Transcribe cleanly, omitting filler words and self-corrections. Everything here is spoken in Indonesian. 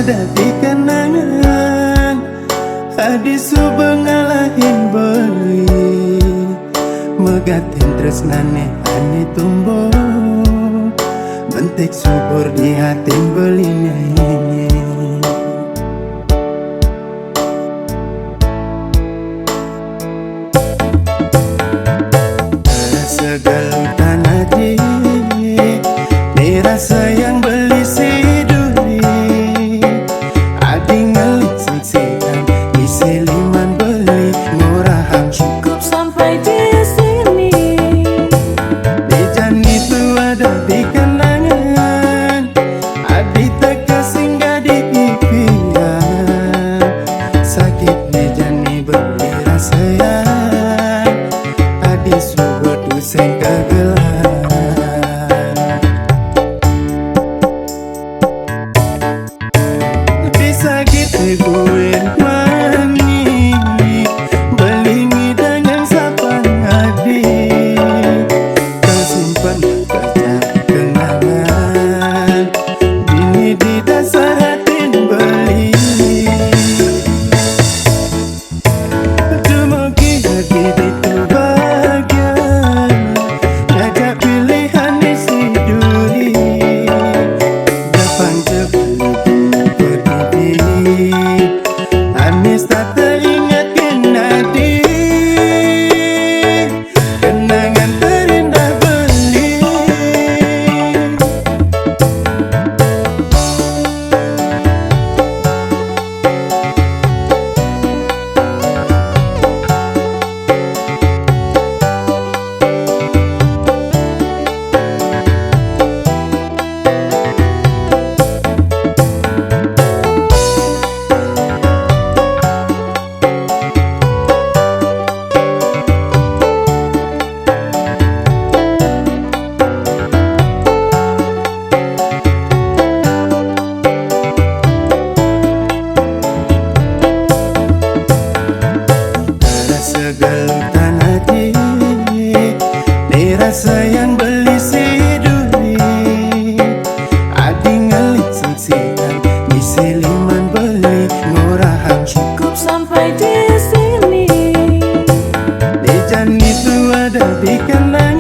ada di kenangan. Hadisu bengalahin beli megatin tresnane ane tumbuh bentik subur di hati belinya. Segala tanah di rasa yang beli si duri adi ngelik siksikan isi liman beli ngurahang cukup sampai di sini. Bejan itu ada di kenangan, adi teka singgah di impian. Sakit bejan ni beli rasa yang adi subur tu seng kegelan. Teguin mani belingi dengan sapang adi tersimpan kerja kenangan bini di dasar hati beli. Dumugi hati itu bahagia ngajak pilihan isi duri depan jebeli berdiri. Anis tak teringat kenadi kenangan terindah beli. Gelutan hati di rasa yang beli si duri adi ngelik siksikan isi liman beli ngurahang cukup sampai di sini. Bejan itu ada di kenangan.